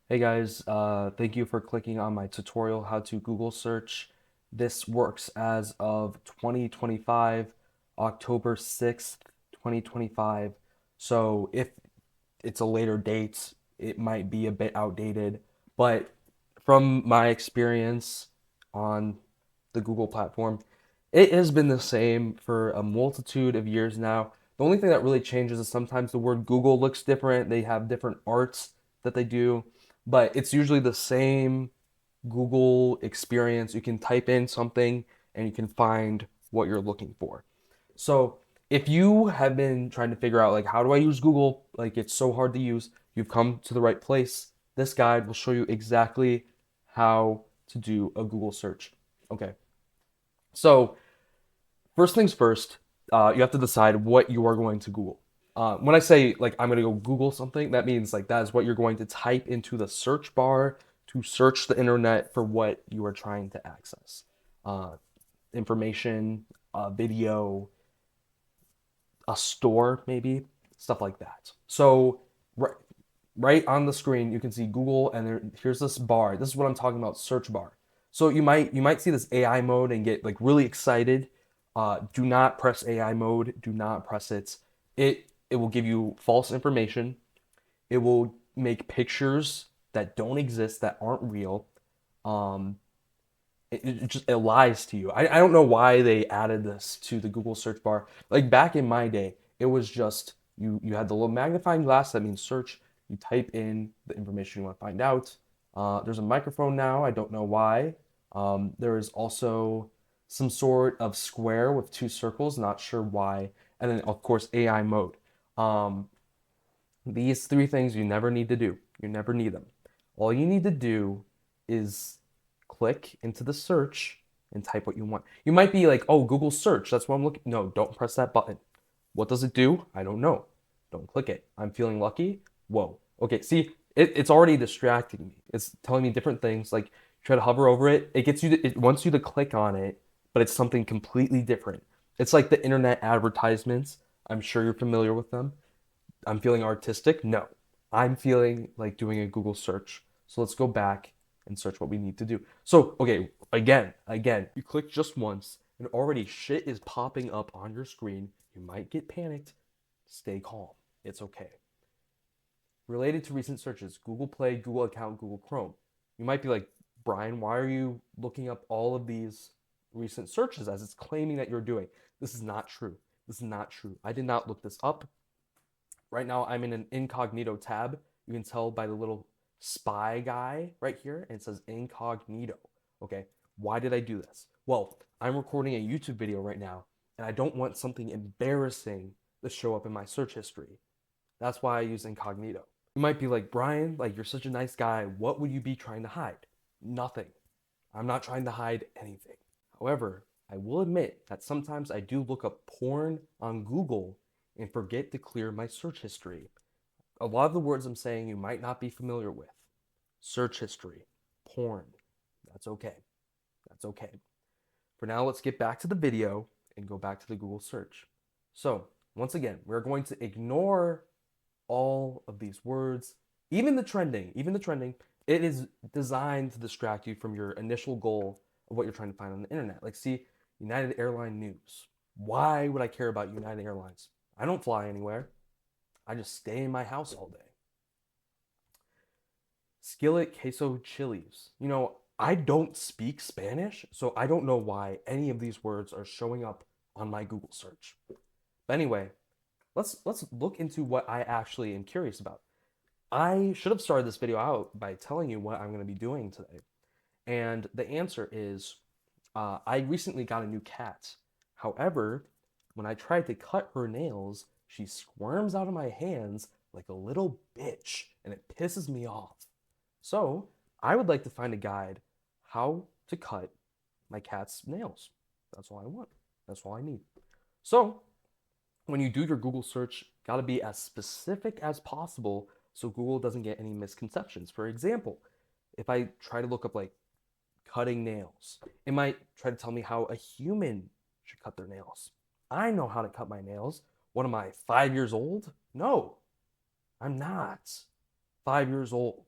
Hey guys, thank you for clicking on my tutorial how to Google search. This works as of 2025, October 6th, 2025. So if it's a later date, it might be a bit outdated. But from my experience on the Google platform, it has been the same for a multitude of years now. The only thing that really changes is sometimes the word Google looks different. They have different arts that they do, but it's usually the same Google experience. You can type in something and you can find what you're looking for. So if you have been trying to figure out like how do I use Google, like it's so hard to use, you've come to the right place. This guide will show you exactly how to do a Google search. Okay. So first things first, you have to decide what you are going to Google. When I say like I'm going to go Google something, that means like that is what you're going to type into the search bar to search the internet for what you are trying to access. Uh, Information, video, a store, maybe stuff like that. So right, right on the screen, you can see Google, and here's this bar. This is what I'm talking about, search bar. So you might see this AI mode and get like really excited. Do not press AI mode. Do not press it. It will give you false information. It will make pictures that don't exist, that aren't real. Um, it lies to you. I don't know why they added this to the Google search bar. Like back in my day, it was just you had the little magnifying glass that means search. You type in the information you want to find out. There's a microphone now. I don't know why. There is also some sort of square with two circles. Not sure why. And then of course AI mode. Um, these three things you never need to do. You never need them. All you need to do is click into the search and type what you want. You might be like, oh, Google search, that's what I'm looking. No, don't press that button. What does it do? I don't know. Don't click it. I'm feeling lucky. Whoa. Okay, see, it's already distracting me. It's telling me different things. Like try to hover over it. It gets you to, it wants you to click on it, but it's something completely different. It's like the internet advertisements. I'm sure you're familiar with them. I'm feeling artistic. No, I'm feeling like doing a Google search. So let's go back and search what we need to do. So, okay, again, you click just once and already shit is popping up on your screen. You might get panicked. Stay calm. It's okay. Related to recent searches, Google Play, Google account, Google Chrome. You might be like, Brian, why are you looking up all of these recent searches as it's claiming that you're doing? This is not true. This is not true. I did not look this up. Right now, I'm in an incognito tab. You can tell by the little spy guy right here, and it says incognito. Okay, why did I do this? Well, I'm recording a YouTube video right now, and I don't want something embarrassing to show up in my search history. That's why I use incognito. You might be like, Brian, like you're such a nice guy. What would you be trying to hide? Nothing. I'm not trying to hide anything. However, I will admit that sometimes I do look up porn on Google and forget to clear my search history. A lot of the words I'm saying you might not be familiar with. Search history, porn. That's okay. That's okay. For now, let's get back to the video and go back to the Google search. So, once again, we're going to ignore all of these words, even the trending, it is designed to distract you from your initial goal of what you're trying to find on the internet. Like, see, United Airline news. Why would I care about United Airlines? I don't fly anywhere. I just stay in my house all day. Skillet queso chilies. I don't speak Spanish, so I don't know why any of these words are showing up on my Google search. But anyway, let's look into what I actually am curious about. I should have started this video out by telling you what I'm going to be doing today. And the answer is I recently got a new cat. However, when I tried to cut her nails, she squirms out of my hands like a little bitch, and it pisses me off. So, I would like to find a guide how to cut my cat's nails. That's all I want. That's all I need. So, when you do your Google search, got to be as specific as possible so Google doesn't get any misconceptions. For example, if I try to look up like cutting nails, it might try to tell me how a human should cut their nails. I know how to cut my nails. What am I, 5 years old? No, I'm not 5 years old.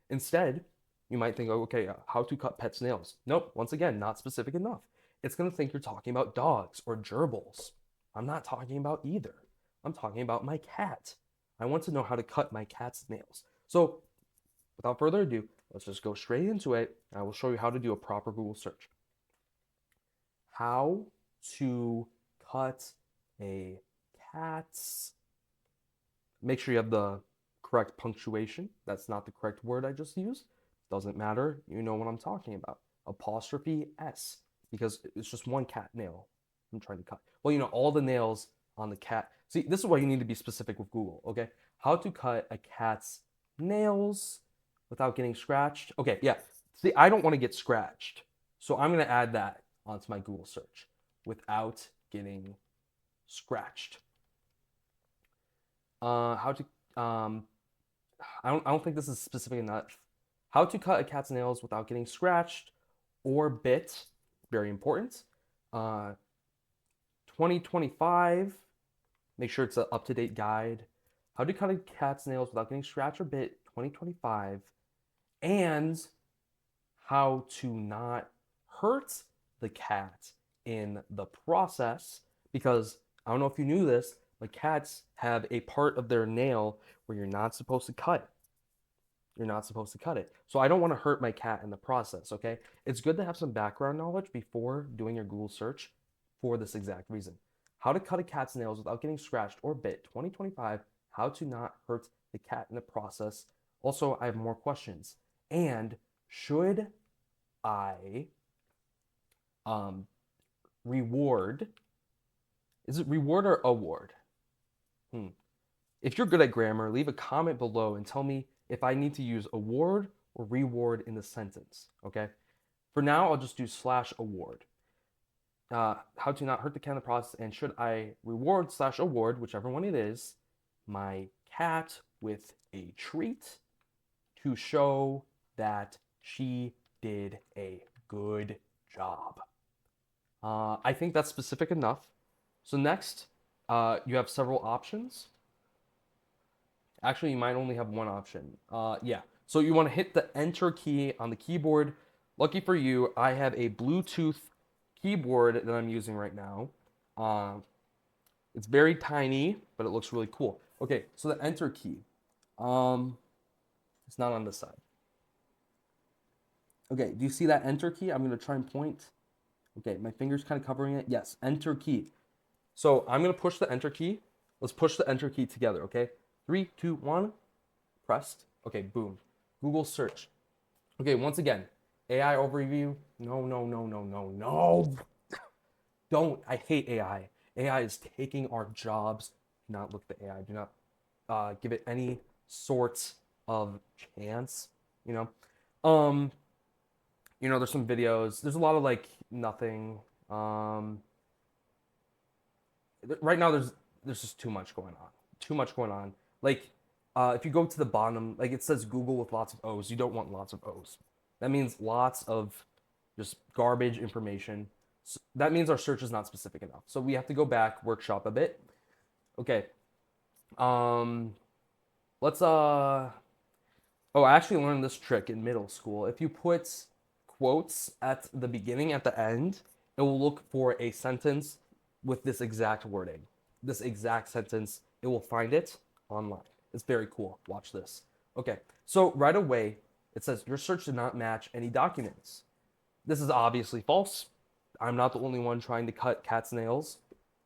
Instead, you might think, oh, okay, how to cut pet's nails. Nope, once again, not specific enough. It's going to think you're talking about dogs or gerbils. I'm not talking about either. I'm talking about my cat. I want to know how to cut my cat's nails. So, without further ado, let's just go straight into it. I will show you how to do a proper Google search. How to cut a cat's. Make sure you have the correct punctuation. That's not the correct word I just used. Doesn't matter. You know what I'm talking about. Apostrophe S, because it's just one cat nail I'm trying to cut. Well, you know, all the nails on the cat. See, this is why you need to be specific with Google, okay? How to cut a cat's nails without getting scratched. Okay, yeah. See, I don't want to get scratched. So I'm going to add that onto my Google search without getting scratched. How to I don't think this is specific enough. How to cut a cat's nails without getting scratched or bit. Very important. 2025. Make sure it's an up-to-date guide. How to cut a cat's nails without getting scratched or bit. 2025. And how to not hurt the cat in the process. Because I don't know if you knew this, but cats have a part of their nail where you're not supposed to cut. You're not supposed to cut it. So I don't want to hurt my cat in the process, okay? It's good to have some background knowledge before doing your Google search for this exact reason. How to cut a cat's nails without getting scratched or bit, 2025, how to not hurt the cat in the process. Also, I have more questions. And should I reward, is it reward or award? If you're good at grammar, leave a comment below and tell me if I need to use award or reward in the sentence, okay? For now, I'll just do /award. How to not hurt the cat in the process, and should I reward /award, whichever one it is, my cat with a treat to show that she did a good job. I think that's specific enough. So next, you have several options. Actually, you might only have one option. Yeah. So you want to hit the enter key on the keyboard. Lucky for you, I have a Bluetooth keyboard that I'm using right now. It's very tiny, but it looks really cool. Okay, so the enter key. It's not on this side. Okay, do you see that enter key? I'm going to try and point. Okay, my finger's kind of covering it. Yes, enter key. So I'm going to push the enter key. Let's push the enter key together, okay? 3, 2, 1. Pressed. Okay, boom. Google search. Okay, once again, AI overview. No, no, no, no, no, no. Don't. I hate AI. AI is taking our jobs. Do not look at the AI. Do not give it any sort of chance. You know, there's some videos. There's a lot of like nothing. Right now, there's just too much going on. Too much going on. Like, if you go to the bottom, like it says Google with lots of O's. You don't want lots of O's. That means lots of just garbage information. So that means our search is not specific enough. So we have to go back, workshop a bit. Okay. Let's oh, I actually learned this trick in middle school. If you put quotes at the beginning, at the end, it will look for a sentence with this exact wording. This exact sentence, it will find it online. It's very cool. Watch this. Okay, so right away, it says your search did not match any documents. This is obviously false. I'm not the only one trying to cut cat's nails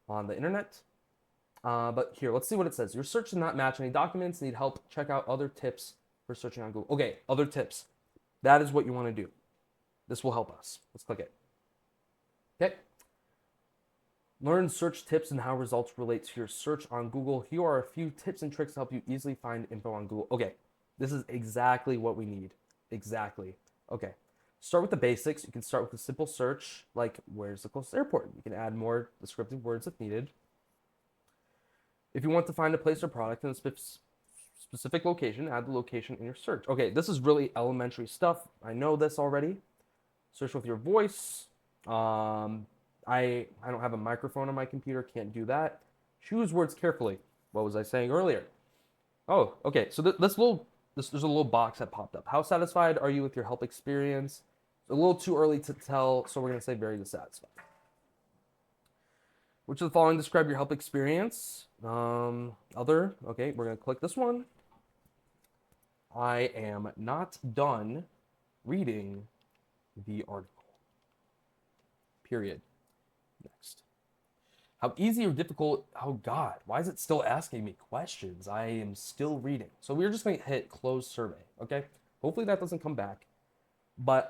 on the internet. But here, let's see what it says. Your search did not match any documents. Need help? Check out other tips for searching on Google. Okay, other tips. That is what you want to do. This will help us. Let's click it. Okay. Learn search tips and how results relate to your search on Google. Here are a few tips and tricks to help you easily find info on Google. Okay, this is exactly what we need. Exactly. Okay, start with the basics. You can start with a simple search like where's the closest airport. You can add more descriptive words if needed. If you want to find a place or product in a specific location, add the location in your search. Okay, this is really elementary stuff. I know this already. Search with your voice. I don't have a microphone on my computer, can't do that. Choose words carefully. What was I saying earlier? Oh, okay. So this there's a little box that popped up. How satisfied are you with your help experience? It's a little too early to tell, so we're gonna say very dissatisfied. Which of the following describe your help experience? Other. Okay, we're gonna click this one. I am not done reading the article. Period. Next. How easy or difficult? Oh God, why is it still asking me questions? I am still reading. So we're just gonna hit close survey. Okay. Hopefully that doesn't come back. But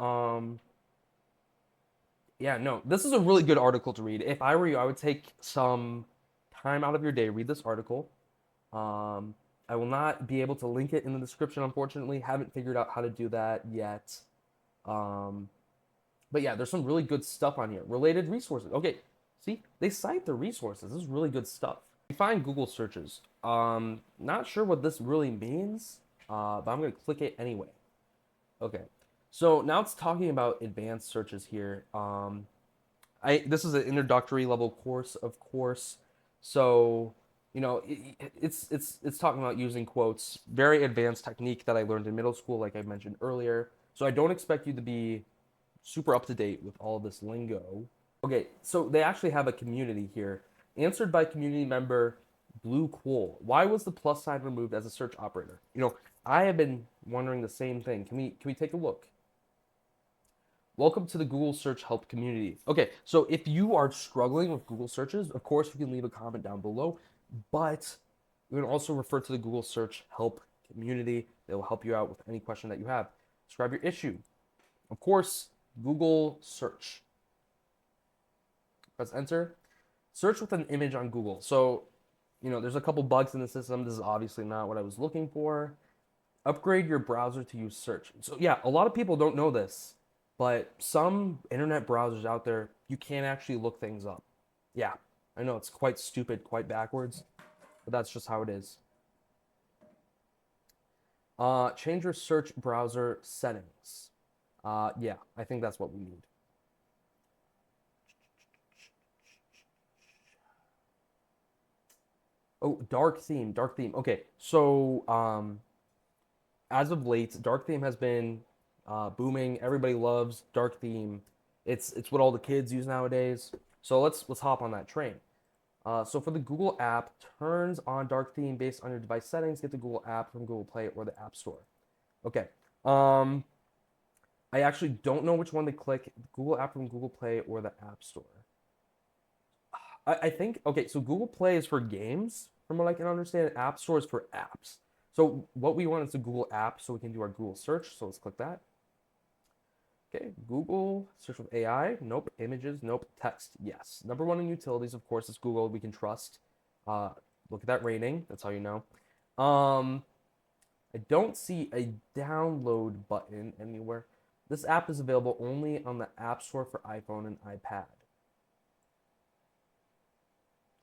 yeah, no, this is a really good article to read. If I were you, I would take some time out of your day, read this article. I will not be able to link it in the description, unfortunately. Haven't figured out how to do that yet. Um, but yeah, there's some really good stuff on here. Related resources. Okay, see, they cite the resources. This is really good stuff. You find Google searches. Not sure what this really means, but I'm gonna click it anyway. Okay, so now it's talking about advanced searches here. This is an introductory level course, of course. So, it's talking about using quotes, very advanced technique that I learned in middle school, like I mentioned earlier. So I don't expect you to be super up to date with all this lingo. Okay, so they actually have a community here. Answered by community member Blue Quoll. Why was the plus sign removed as a search operator? I have been wondering the same thing. Can we take a look? Welcome to the Google Search Help community. Okay, so if you are struggling with Google searches, of course you can leave a comment down below, but you can also refer to the Google Search Help community. They will help you out with any question that you have. Describe your issue. Of course, Google search. Press enter. Search with an image on Google. So, there's a couple bugs in the system. This is obviously not what I was looking for. Upgrade your browser to use search. So yeah, a lot of people don't know this, but some internet browsers out there, you can't actually look things up. Yeah, I know it's quite stupid, quite backwards, but that's just how it is. Change your search browser settings. Yeah, I think that's what we need. Oh, dark theme, dark theme. Okay, so as of late, dark theme has been booming. Everybody loves dark theme. It's what all the kids use nowadays. So let's hop on that train. So for the Google app, turns on dark theme based on your device settings. Get the Google app from Google Play or the App Store. Okay. I actually don't know which one to click. Google app from Google Play or the App Store. I think okay. So Google Play is for games, from what I can understand. App Store is for apps. So what we want is the Google app, so we can do our Google search. So let's click that. Okay, Google, search with AI, nope. Images, nope. Text, yes. Number one in utilities, of course, is Google. We can trust. Look at that rating. That's how you know. I don't see a download button anywhere. This app is available only on the App Store for iPhone and iPad.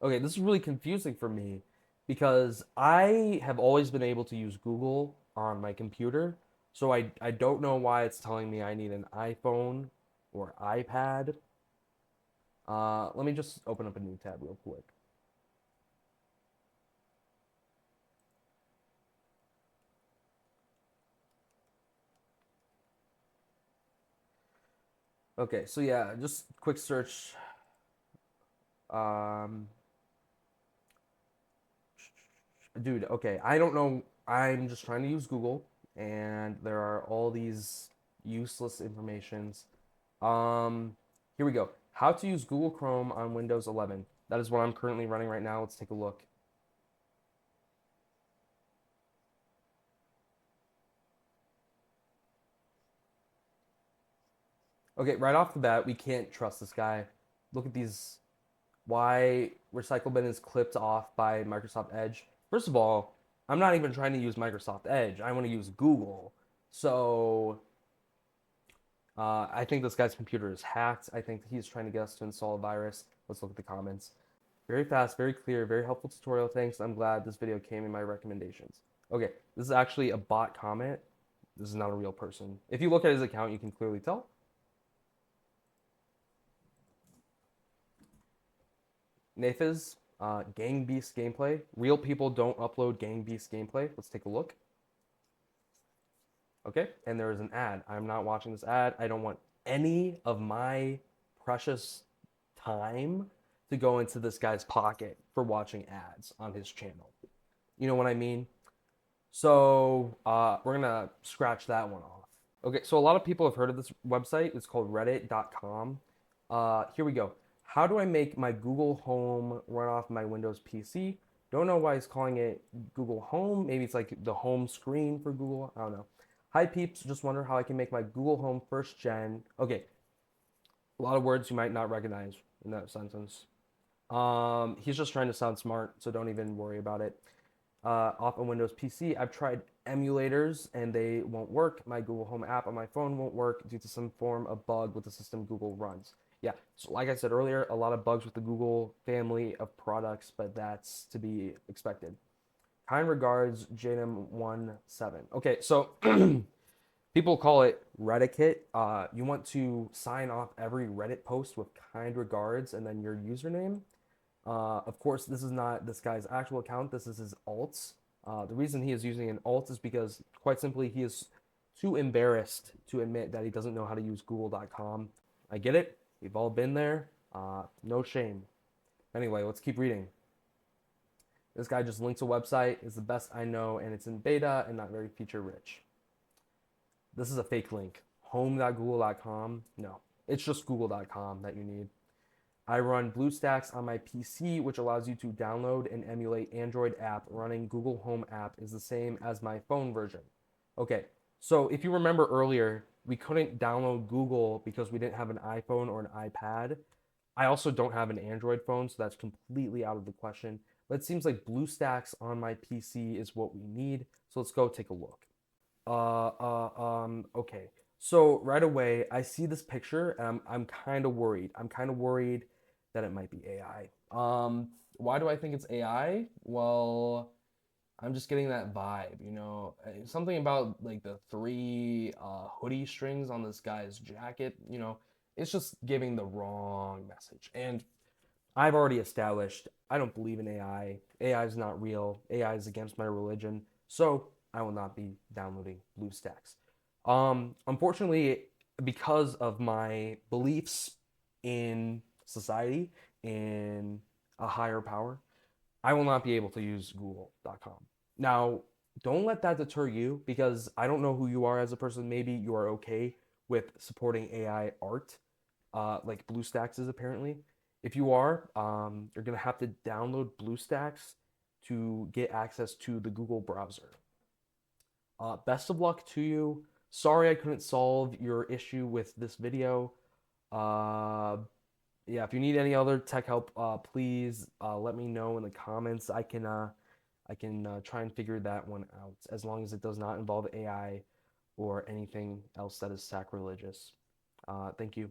Okay, this is really confusing for me because I have always been able to use Google on my computer. So I don't know why it's telling me I need an iPhone or iPad. Let me just open up a new tab real quick. Okay, so yeah, just quick search. Um, Dude, okay, I don't know. I'm just trying to use Google, and there are all these useless informations. Here we go. How to use Google Chrome on Windows 11. That is what I'm currently running right now. Let's take a look. Okay, right off the bat, we can't trust this guy. Look at these. Why Recycle Bin is clipped off by Microsoft Edge. First of all, I'm not even trying to use Microsoft Edge. I want to use Google. So I think this guy's computer is hacked. I think he's trying to get us to install a virus. Let's look at the comments. Very fast, very clear, very helpful tutorial. Thanks. I'm glad this video came in my recommendations. Okay, this is actually a bot comment. This is not a real person. If you look at his account, you can clearly tell. Nathez, Gang Beast gameplay. Real people don't upload Gang Beast gameplay. Let's take a look. Okay, and there is an ad. I'm not watching this ad. I don't want any of my precious time to go into this guy's pocket for watching ads on his channel. You know what I mean? So we're gonna scratch that one off. Okay, so a lot of people have heard of this website. It's called reddit.com. Here we go. How do I make my Google Home run off my Windows PC? Don't know why he's calling it Google Home. Maybe it's like the home screen for Google. I don't know. Hi peeps, just wonder how I can make my Google Home first gen. Okay, a lot of words you might not recognize in that sentence. He's just trying to sound smart, so don't even worry about it. Off a Windows PC, I've tried emulators and they won't work. My Google Home app on my phone won't work due to some form of bug with the system Google runs. Yeah, so like I said earlier, a lot of bugs with the Google family of products, but that's to be expected. Kind regards, JNM17. Okay, so people call it Reddit. You want to sign off every Reddit post with kind regards and then your username. Of course, this is not this guy's actual account. This is his alts. The reason he is using an alt is because, quite simply, he is too embarrassed to admit that he doesn't know how to use Google.com. I get it. We've all been there. No shame. Anyway, let's keep reading. This guy just links a website. It's the best I know, and it's in beta and not very feature rich. This is a fake link. Home.google.com. No, it's just Google.com that you need. I run BlueStacks on my PC, which allows you to download and emulate Android app. Running Google Home app is the same as my phone version. Okay, so if you remember earlier, we couldn't download Google because we didn't have an iPhone or an iPad. I also don't have an Android phone, so that's completely out of the question. But it seems like BlueStacks on my PC is what we need. So let's go take a look. Okay. So right away, I see this picture and I'm kind of worried. I'm kind of worried that it might be AI. Why do I think it's AI? Well, I'm just getting that vibe, you know, something about like the three hoodie strings on this guy's jacket, you know, it's just giving the wrong message. And I've already established I don't believe in AI. AI is not real. AI is against my religion. So I will not be downloading BlueStacks. Unfortunately, because of my beliefs in society, in a higher power, I will not be able to use Google.com. Now, don't let that deter you because I don't know who you are as a person. Maybe you are okay with supporting AI art, like BlueStacks is apparently. If you are, you're gonna have to download BlueStacks to get access to the Google browser. Best of luck to you. Sorry I couldn't solve your issue with this video. Uh, yeah, if you need any other tech help, please let me know in the comments. I can try and figure that one out as long as it does not involve AI or anything else that is sacrilegious. Thank you.